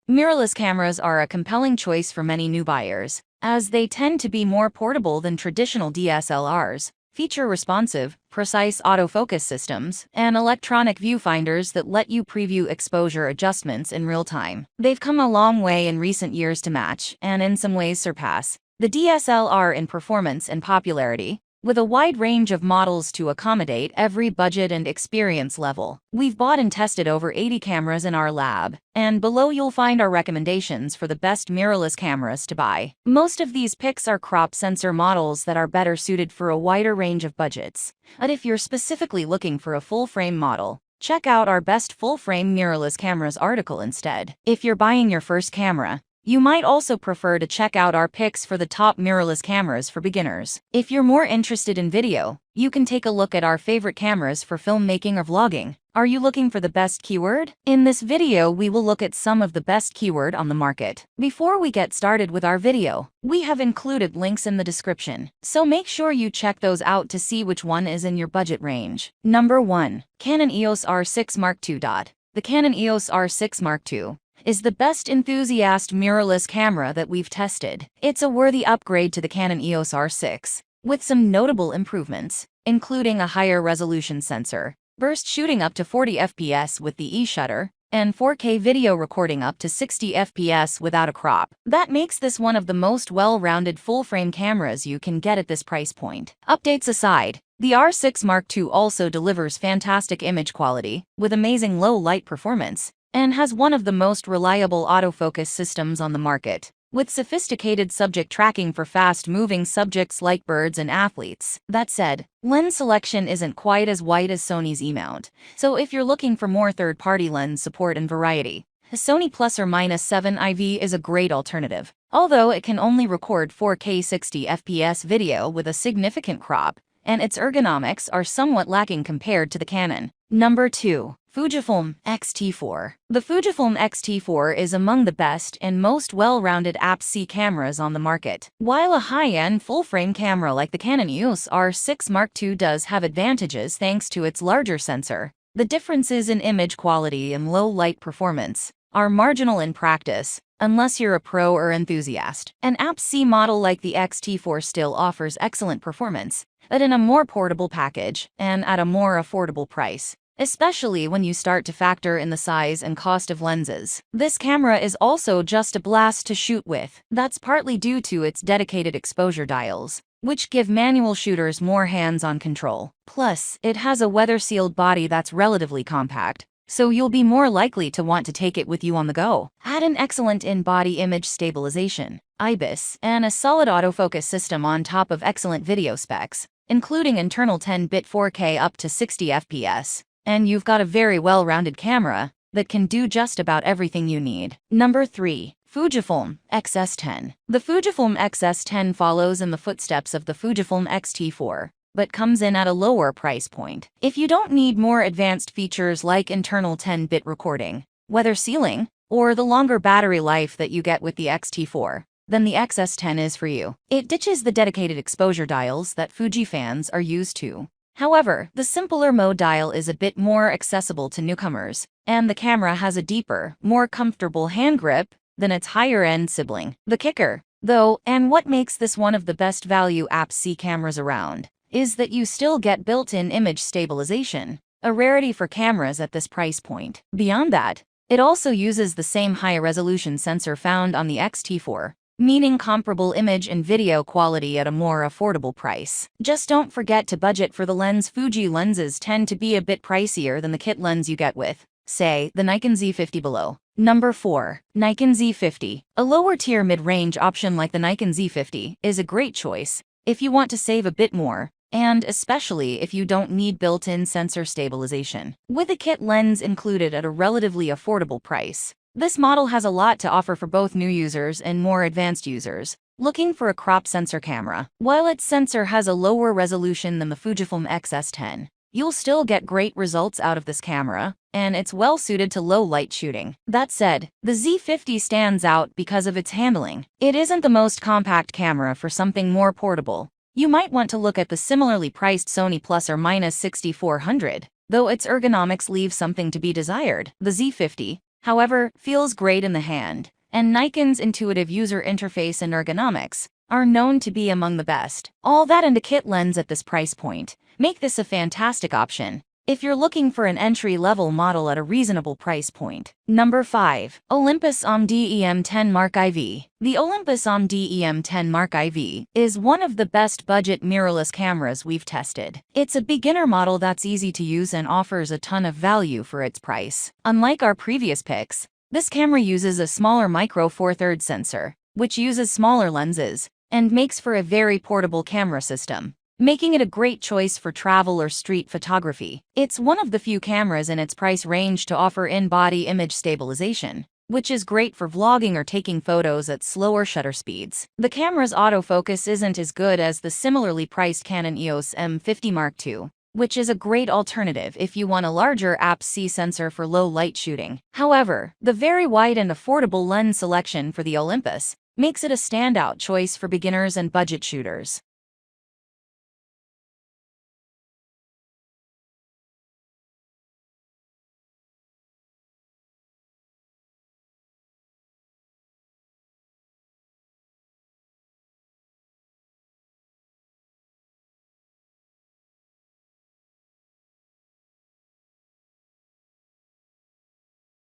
Mirrorless cameras are a compelling choice for many new buyers, as they tend to be more portable than traditional DSLRs, feature responsive, precise autofocus systems, and electronic viewfinders that let you preview exposure adjustments in real time. They've come a long way in recent years to match, and in some ways surpass, the DSLR in performance and popularity, with a wide range of models to accommodate every budget and experience level. We've bought and tested over 80 cameras in our lab, and below you'll find our recommendations for the best mirrorless cameras to buy. Most of these picks are crop sensor models that are better suited for a wider range of budgets. But if you're specifically looking for a full-frame model, check out our best full-frame mirrorless cameras article instead. If you're buying your first camera, you might also prefer to check out our picks for the top mirrorless cameras for beginners. If you're more interested in video, you can take a look at our favorite cameras for filmmaking or vlogging. Are you looking for the best keyword? In this video, we will look at some of the best keyword on the market. Before we get started with our video, we have included links in the description, so make sure you check those out to see which one is in your budget range. Number 1. Canon EOS R6 Mark II. The Canon EOS R6 Mark II is the best enthusiast mirrorless camera that we've tested. It's a worthy upgrade to the Canon EOS R6, with some notable improvements, including a higher resolution sensor, burst shooting up to 40 FPS with the e-shutter, and 4K video recording up to 60 FPS without a crop. That makes this one of the most well-rounded full-frame cameras you can get at this price point. Updates aside, the R6 Mark II also delivers fantastic image quality, with amazing low-light performance, and has one of the most reliable autofocus systems on the market, with sophisticated subject tracking for fast-moving subjects like birds and athletes. That said, lens selection isn't quite as wide as Sony's E-mount, so if you're looking for more third-party lens support and variety, the Sony +/- 7 IV is a great alternative. Although it can only record 4K 60 FPS video with a significant crop, and its ergonomics are somewhat lacking compared to the Canon. Number 2. Fujifilm X-T4. The Fujifilm X-T4 is among the best and most well-rounded APS-C cameras on the market. While a high-end full-frame camera like the Canon EOS R6 Mark II does have advantages thanks to its larger sensor, the differences in image quality and low-light performance are marginal in practice, unless you're a pro or enthusiast. An APS-C model like the X-T4 still offers excellent performance, but in a more portable package and at a more affordable price, especially when you start to factor in the size and cost of lenses. This camera is also just a blast to shoot with. That's partly due to its dedicated exposure dials, which give manual shooters more hands-on control. Plus, it has a weather-sealed body that's relatively compact, so you'll be more likely to want to take it with you on the go. Add an excellent in-body image stabilization, IBIS, and a solid autofocus system on top of excellent video specs, including internal 10-bit 4K up to 60 FPS, and you've got a very well-rounded camera that can do just about everything you need. Number 3. Fujifilm X-S10. The Fujifilm X-S10 follows in the footsteps of the Fujifilm X-T4, but comes in at a lower price point. If you don't need more advanced features like internal 10-bit recording, weather sealing, or the longer battery life that you get with the X-T4, then the X-S10 is for you. It ditches the dedicated exposure dials that Fuji fans are used to. However, the simpler mode dial is a bit more accessible to newcomers, and the camera has a deeper, more comfortable hand grip than its higher-end sibling. The kicker, though, and what makes this one of the best value APS-C cameras around, is that you still get built-in image stabilization, a rarity for cameras at this price point. Beyond that, it also uses the same high-resolution sensor found on the X-T4, meaning comparable image and video quality at a more affordable price. Just don't forget to budget for the lens. Fuji lenses tend to be a bit pricier than the kit lens you get with, say, the Nikon Z50 below. Number 4. Nikon Z50. A lower-tier mid-range option like the Nikon Z50 is a great choice if you want to save a bit more, and especially if you don't need built-in sensor stabilization. With a kit lens included at a relatively affordable price, this model has a lot to offer for both new users and more advanced users looking for a crop sensor camera. While its sensor has a lower resolution than the Fujifilm X-S10, you'll still get great results out of this camera, and it's well suited to low-light shooting. That said, the Z50 stands out because of its handling. It isn't the most compact camera. For something more portable, you might want to look at the similarly priced Sony +/- 6400, though its ergonomics leave something to be desired. The Z50, However, feels great in the hand, and Nikon's intuitive user interface and ergonomics are known to be among the best. All that and a kit lens at this price point make this a fantastic option if you're looking for an entry-level model at a reasonable price point. Number 5. Olympus OM-D-EM10 Mark IV. The Olympus OM-D-EM10 Mark IV is one of the best budget mirrorless cameras we've tested. It's a beginner model that's easy to use and offers a ton of value for its price. Unlike our previous picks, this camera uses a smaller micro Four Thirds sensor, which uses smaller lenses and makes for a very portable camera system, making it a great choice for travel or street photography. It's one of the few cameras in its price range to offer in-body image stabilization, which is great for vlogging or taking photos at slower shutter speeds. The camera's autofocus isn't as good as the similarly priced Canon EOS M50 Mark II, which is a great alternative if you want a larger APS-C sensor for low-light shooting. However, the very wide and affordable lens selection for the Olympus makes it a standout choice for beginners and budget shooters.